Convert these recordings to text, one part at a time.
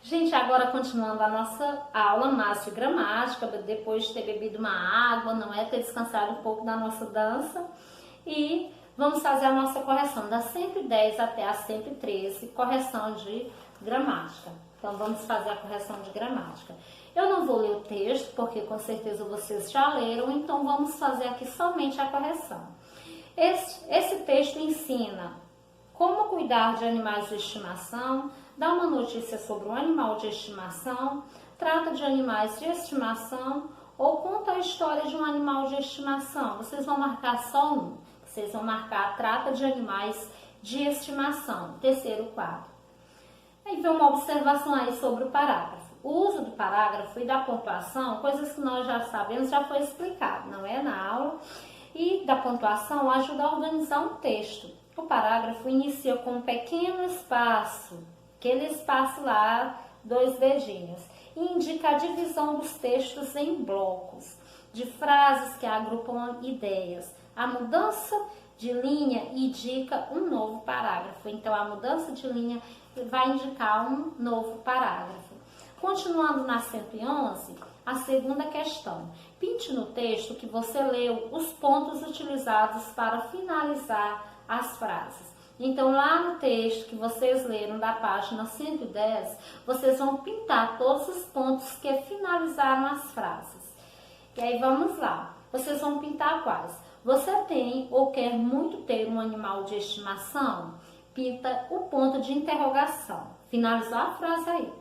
Gente, agora continuando a nossa aula mais de gramática, depois de ter bebido uma água, não é? Ter descansado um pouco da nossa dança. E vamos fazer a nossa correção da 110 até a 113, correção de gramática. Então vamos fazer a correção de gramática. Eu não vou ler o texto, porque com certeza vocês já leram, então vamos fazer aqui somente a correção. Esse texto ensina como cuidar de animais de estimação, dá uma notícia sobre um animal de estimação, trata de animais de estimação ou conta a história de um animal de estimação. Vocês vão marcar só um. Vocês vão marcar trata de animais de estimação, terceiro quadro. Aí vem uma observação aí sobre o parágrafo. O uso do parágrafo e da pontuação, coisas que nós já sabemos, já foi explicado, não é? Na aula. E da pontuação ajuda a organizar um texto. O parágrafo inicia com um pequeno espaço, aquele espaço lá, 2 dedinhos, e indica a divisão dos textos em blocos, de frases que agrupam ideias. A mudança de linha indica um novo parágrafo, então a mudança de linha vai indicar um novo parágrafo. Continuando na 111, a segunda questão. Pinte no texto que você leu os pontos utilizados para finalizar as frases. Então, lá no texto que vocês leram da página 110, vocês vão pintar todos os pontos que finalizaram as frases. E aí, vamos lá. Vocês vão pintar quais? Você tem ou quer muito ter um animal de estimação? Pinta o ponto de interrogação. Finalizou a frase aí.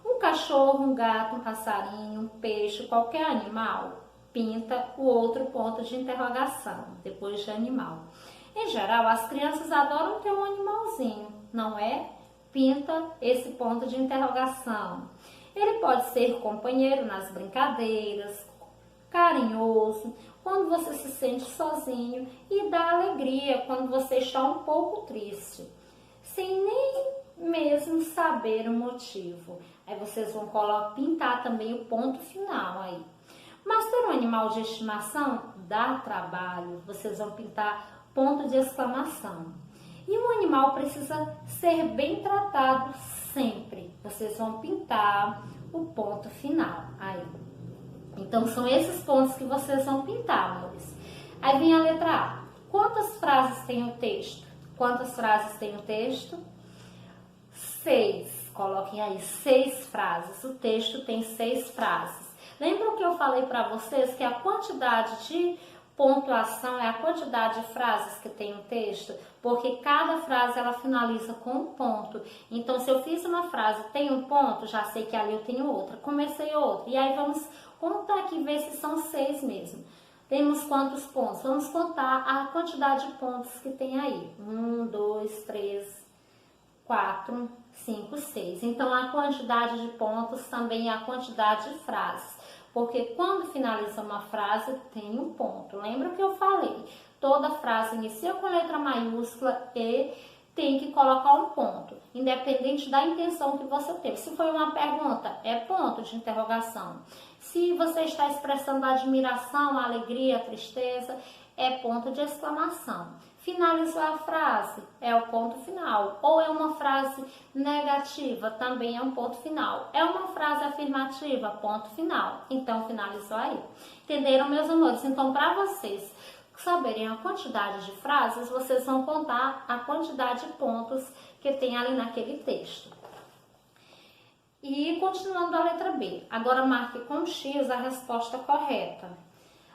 Um cachorro, um gato, um passarinho, um peixe, qualquer animal, pinta o outro ponto de interrogação, depois de animal. Em geral, as crianças adoram ter um animalzinho, não é? Pinta esse ponto de interrogação. Ele pode ser companheiro nas brincadeiras, carinhoso, quando você se sente sozinho, e dá alegria quando você está um pouco triste, sem nem mesmo saber o motivo. Aí vocês vão pintar também o ponto final aí. Mas ter um animal de estimação dá trabalho. Vocês vão pintar ponto de exclamação. E um animal precisa ser bem tratado sempre. Vocês vão pintar o ponto final aí. Então são esses pontos que vocês vão pintar, amores. Aí vem a letra A. Quantas frases tem o texto? Quantas frases tem o texto? 6. Coloquem aí 6 frases. O texto tem 6 frases. Lembram que eu falei para vocês que a quantidade de pontuação é a quantidade de frases que tem o texto? Porque cada frase ela finaliza com um ponto. Então, se eu fiz uma frase tem um ponto, já sei que ali eu tenho outra. Comecei outra. E aí vamos contar aqui, ver se são 6 mesmo. Temos quantos pontos? Vamos contar a quantidade de pontos que tem aí. 1, 2, 3, 4, 5, 6. Então, a quantidade de pontos também é a quantidade de frases. Porque quando finaliza uma frase, tem um ponto. Lembra que eu falei? Toda frase inicia com letra maiúscula e tem que colocar um ponto, independente da intenção que você teve. Se foi uma pergunta, é ponto de interrogação. Se você está expressando admiração, alegria, tristeza, é ponto de exclamação. Finalizou a frase, é o ponto final. Ou é uma frase negativa, também é um ponto final. É uma frase afirmativa, ponto final. Então, finalizou aí. Entenderam, meus amores? Então, para vocês saberem a quantidade de frases, vocês vão contar a quantidade de pontos que tem ali naquele texto. E continuando a letra B. Agora, marque com X a resposta correta.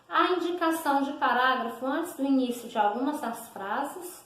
A indicação de parágrafo antes do início de algumas das frases.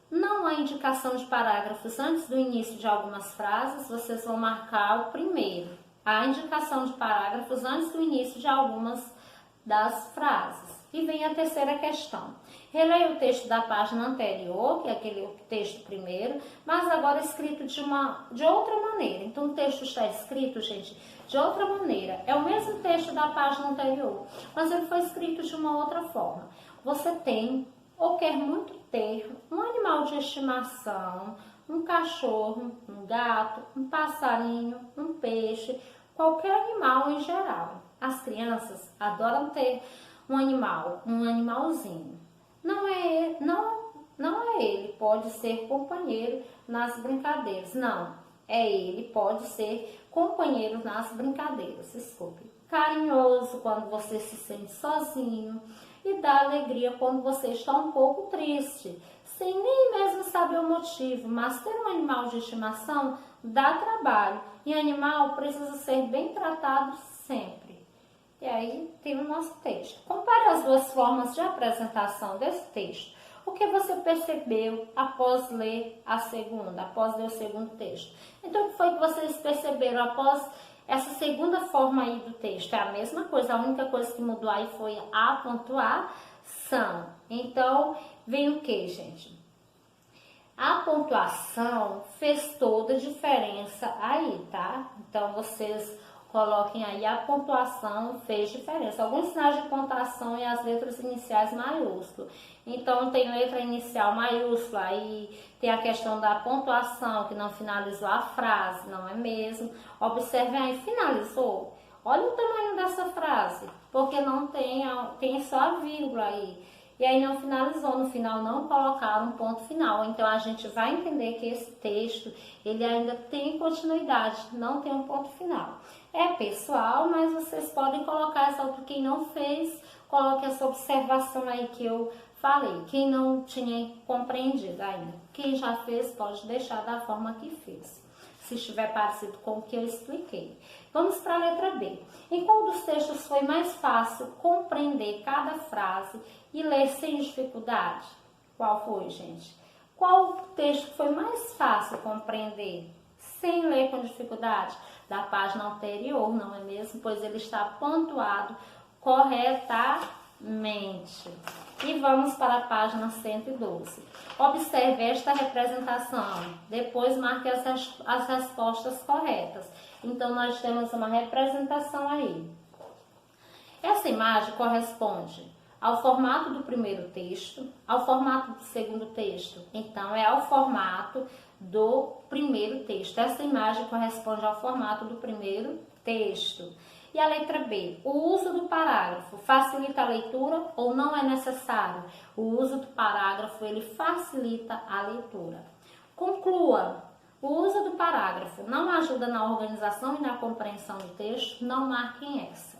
Não há indicação de parágrafos antes do início de algumas frases. Vocês vão marcar o primeiro. Há indicação de parágrafos antes do início de algumas das frases. E vem a terceira questão. Releia o texto da página anterior, que é aquele texto primeiro, mas agora escrito de outra maneira. Então, o texto está escrito, gente, de outra maneira. É o mesmo texto da página anterior, mas ele foi escrito de uma outra forma. Você tem ou quer muito ter um animal de estimação, um cachorro, um gato, um passarinho, um peixe, qualquer animal em geral. As crianças adoram ter um animalzinho. Não é ele, pode ser companheiro nas brincadeiras. Não, ele pode ser companheiro nas brincadeiras, desculpe. Carinhoso quando você se sente sozinho e dá alegria quando você está um pouco triste, sem nem mesmo saber o motivo. Mas ter um animal de estimação dá trabalho e animal precisa ser bem tratado sempre. E aí tem o nosso texto. Compare as duas formas de apresentação desse texto. O que você percebeu após ler após ler o segundo texto? Então, o que foi que vocês perceberam após essa segunda forma aí do texto? É a mesma coisa, a única coisa que mudou aí foi a pontuação. Então, vem o que, gente? A pontuação fez toda a diferença aí, tá? Então, vocês coloquem aí a pontuação fez diferença. Alguns sinais de pontuação e as letras iniciais maiúsculas. Então, tem letra inicial maiúscula e tem a questão da pontuação que não finalizou a frase, não é mesmo? Observem aí, finalizou? Olha o tamanho dessa frase, porque não tem só a vírgula aí. E aí não finalizou, no final não colocaram um ponto final. Então a gente vai entender que esse texto, ele ainda tem continuidade, não tem um ponto final. É pessoal, mas vocês podem colocar essa outra, quem não fez, coloque essa observação aí que eu falei. Quem não tinha compreendido ainda, quem já fez pode deixar da forma que fez, se estiver parecido com o que eu expliquei. Vamos para a letra B. Em qual dos textos foi mais fácil compreender cada frase e ler sem dificuldade? Qual foi, gente? Qual texto foi mais fácil compreender sem ler com dificuldade? Da página anterior, não é mesmo? Pois ele está pontuado corretamente. E vamos para a página 112. Observe esta representação. Depois marque as respostas corretas. Então, nós temos uma representação aí. Essa imagem corresponde ao formato do primeiro texto, ao formato do segundo texto. Então, é ao formato do primeiro texto. Essa imagem corresponde ao formato do primeiro texto. E a letra B, o uso do parágrafo facilita a leitura ou não é necessário? O uso do parágrafo, ele facilita a leitura. Conclua. O uso do parágrafo não ajuda na organização e na compreensão do texto, não marquem essa.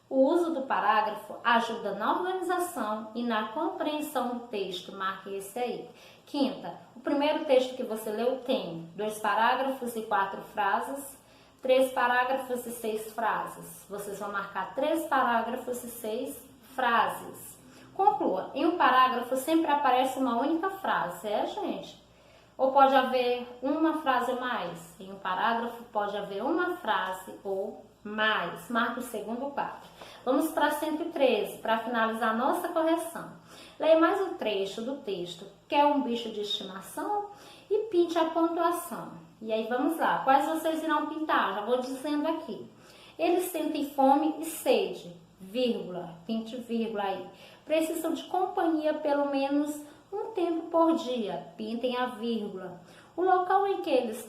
O uso do parágrafo ajuda na organização e na compreensão do texto, marque esse aí. Quinta, o primeiro texto que você leu tem 2 parágrafos e 4 frases, 3 parágrafos e 6 frases. Vocês vão marcar 3 parágrafos e 6 frases. Conclua, em um parágrafo sempre aparece uma única frase, gente? Ou pode haver uma frase ou mais? Em um parágrafo pode haver uma frase ou mais. Marque o segundo quadro. Vamos para 113, para finalizar nossa correção. Leia mais um trecho do texto. Quer um bicho de estimação? E pinte a pontuação. E aí vamos lá. Quais vocês irão pintar? Já vou dizendo aqui. Eles sentem fome e sede, vírgula, pinte vírgula aí. Precisam de companhia pelo menos um tempo por dia, pintem a vírgula. O local em que eles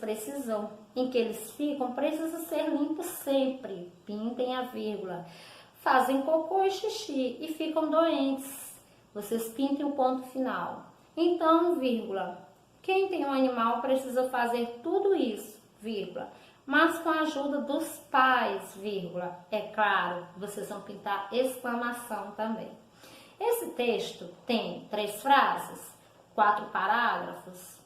ficam, precisa ser limpo sempre, pintem a vírgula. Fazem cocô e xixi e ficam doentes, vocês pintem o ponto final. Então, vírgula, quem tem um animal precisa fazer tudo isso, vírgula, mas com a ajuda dos pais, vírgula. É claro, vocês vão pintar exclamação também. Esse texto tem 3 frases, 4 parágrafos.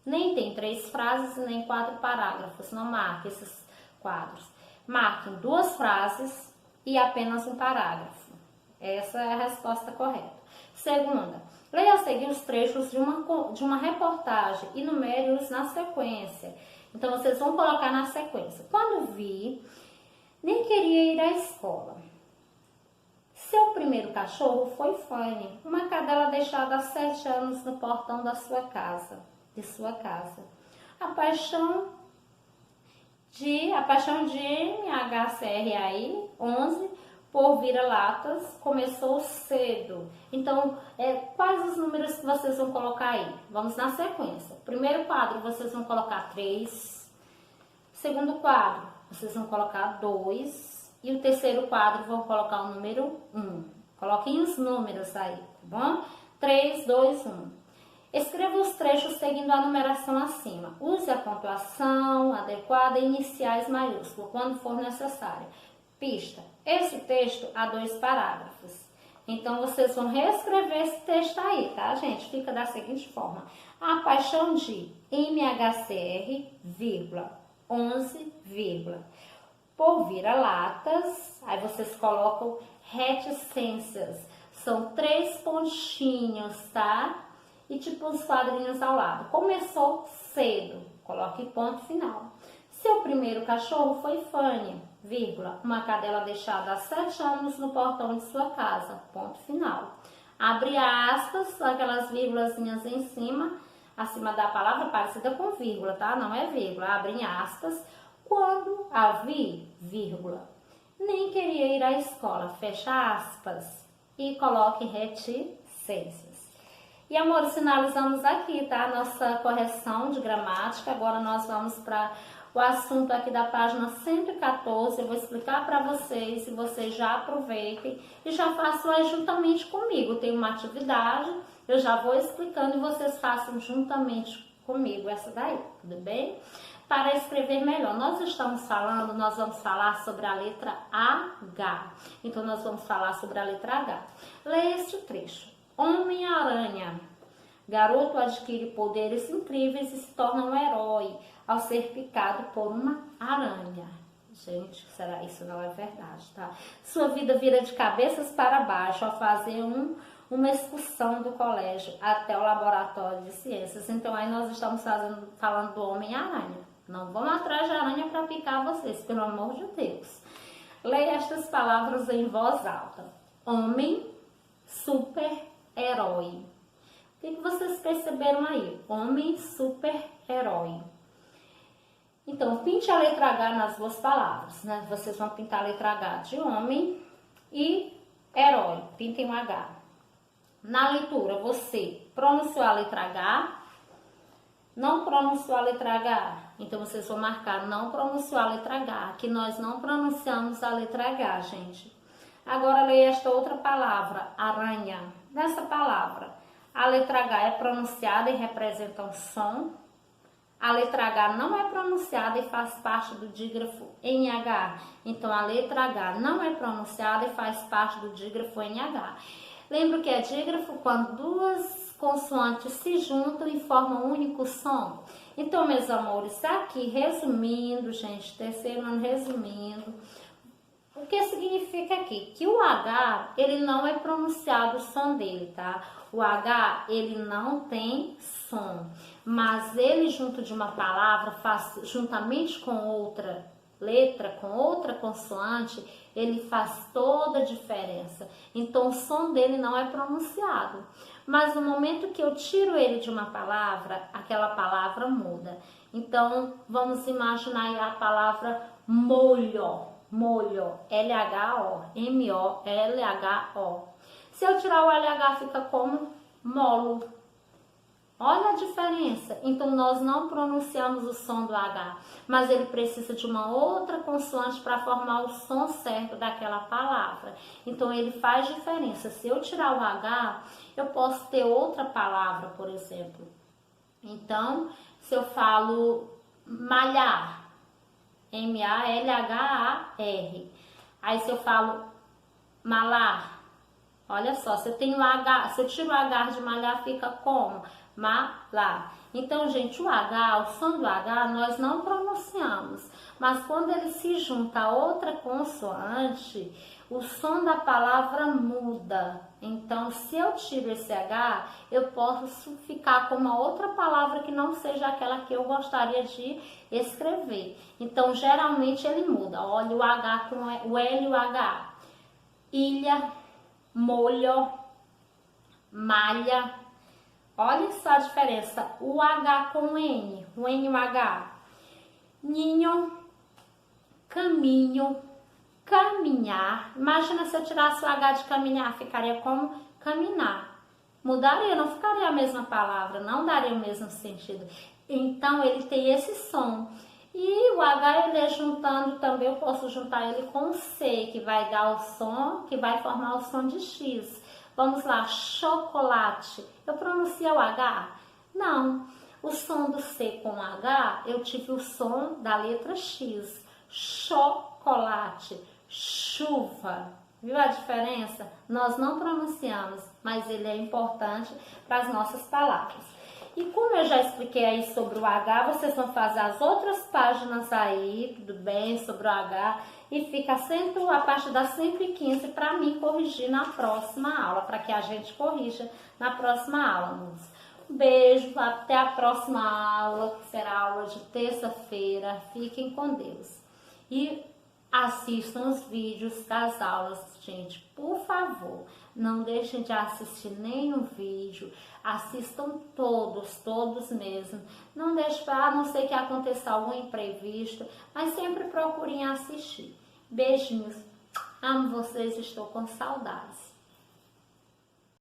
Nem tem 3 frases nem 4 parágrafos. Não marque esses quadros. Marquem 2 frases e apenas um parágrafo. Essa é a resposta correta. Segunda, leia a seguir os trechos de uma reportagem e numere-os na sequência. Então, vocês vão colocar na sequência. Quando vi, nem queria ir à escola. Seu primeiro cachorro foi Fanny, uma cadela deixada há 7 anos no portão de sua casa. A paixão de MHCRAI 11 por vira-latas começou cedo. Então, quais os números que vocês vão colocar aí? Vamos na sequência. Primeiro quadro, vocês vão colocar 3. Segundo quadro, vocês vão colocar 2. E o terceiro quadro, vão colocar o número 1. Coloquem os números aí, tá bom? 3, 2, 1. Escreva os trechos seguindo a numeração acima. Use a pontuação adequada e iniciais maiúsculas, quando for necessário. Pista. Esse texto há 2 parágrafos. Então, vocês vão reescrever esse texto aí, tá, gente? Fica da seguinte forma. A paixão de MHCR, 11, por vira-latas, aí vocês colocam reticências. São 3 pontinhos, tá? E tipo uns quadrinhos ao lado. Começou cedo, coloque ponto final. Seu primeiro cachorro foi Fanny, uma cadela deixada há 7 anos no portão de sua casa, ponto final. Abre aspas, aquelas vírgulazinhas em cima, acima da palavra, parecida com vírgula, tá? Não é vírgula, abre aspas. Quando a vi, nem queria ir à escola, fecha aspas. E coloque reticências. E, amores, finalizamos aqui, tá? Nossa correção de gramática. Agora nós vamos para o assunto aqui da página 114. Eu vou explicar para vocês, e vocês já aproveitem e já façam aí juntamente comigo. Tem uma atividade, eu já vou explicando e vocês façam juntamente comigo essa daí, tudo bem? Para escrever melhor, nós vamos falar sobre a letra H. Então, nós vamos falar sobre a letra H. Leia este trecho. Homem-Aranha. Garoto adquire poderes incríveis e se torna um herói ao ser picado por uma aranha. Gente, será isso? Não é verdade, tá? Sua vida vira de cabeças para baixo ao fazer uma excursão do colégio até o laboratório de ciências. Então, aí nós estamos falando do Homem-Aranha. Não vão atrás de aranha para picar vocês, pelo amor de Deus. Leia estas palavras em voz alta. Homem, super-herói. O que vocês perceberam aí? Homem, super-herói. Então, pinte a letra H nas 2 palavras, né? Vocês vão pintar a letra H de homem e herói. Pintem um H. Na leitura, você pronunciou a letra H, não pronunciou a letra H. Então, vocês vão marcar não pronunciou a letra H, que nós não pronunciamos a letra H, gente. Agora, leia esta outra palavra, aranha. Nessa palavra, a letra H é pronunciada e representa um som. A letra H não é pronunciada e faz parte do dígrafo NH. Então, a letra H não é pronunciada e faz parte do dígrafo NH. Lembra que é dígrafo quando 2 consoantes se juntam e formam um único som? Então, meus amores, aqui, resumindo, gente, terceiro ano resumindo, o que significa aqui? Que o H, ele não é pronunciado o som dele, tá? O H, ele não tem som, mas ele junto de uma palavra, juntamente com outra letra, com outra consoante, ele faz toda a diferença. Então, o som dele não é pronunciado. Mas no momento que eu tiro ele de uma palavra, aquela palavra muda. Então, vamos imaginar aí a palavra molho. Molho, L-H-O, M-O-L-H-O. Se eu tirar o LH, fica como molo. Olha a diferença. Então, nós não pronunciamos o som do H, mas ele precisa de uma outra consoante para formar o som certo daquela palavra. Então, ele faz diferença. Se eu tirar o H, eu posso ter outra palavra, por exemplo. Então, se eu falo malhar, M-A-L-H-A-R. Aí, se eu falo malar, olha só, se eu tenho H, se eu tiro o H de malhar, fica como? Malar. Então, gente, o H, o som do H, nós não pronunciamos. Mas quando ele se junta a outra consoante, o som da palavra muda. Então, se eu tiro esse H, eu posso ficar com uma outra palavra que não seja aquela que eu gostaria de escrever. Então, geralmente ele muda. Olha o H com o L e o H. Ilha, molho, malha. Olha só a diferença. O H com o N e o H. Ninho, caminho, caminhar. Imagina se eu tirasse o H de caminhar, ficaria como caminhar. Mudaria, não ficaria a mesma palavra, não daria o mesmo sentido. Então, ele tem esse som. E o H, ele é juntando também, eu posso juntar ele com o C, que vai dar o som, que vai formar o som de X. Vamos lá, chocolate. Eu pronuncio o H. Não. O som do C com H, eu tive o som da letra X. Chocolate, chuva. Viu a diferença? Nós não pronunciamos, mas ele é importante para as nossas palavras. E como eu já expliquei aí sobre o H, vocês vão fazer as outras páginas aí, tudo bem, sobre o H, e fica a parte das 115 para mim corrigir na próxima aula, para que a gente corrija na próxima aula, alunos. Um beijo, até a próxima aula, que será a aula de terça-feira. Fiquem com Deus. E assistam os vídeos das aulas, gente, por favor. Não deixem de assistir nenhum vídeo. Assistam todos mesmo. Não deixem, a não ser que aconteça algum imprevisto, mas sempre procurem assistir. Beijinhos. Amo vocês, estou com saudades.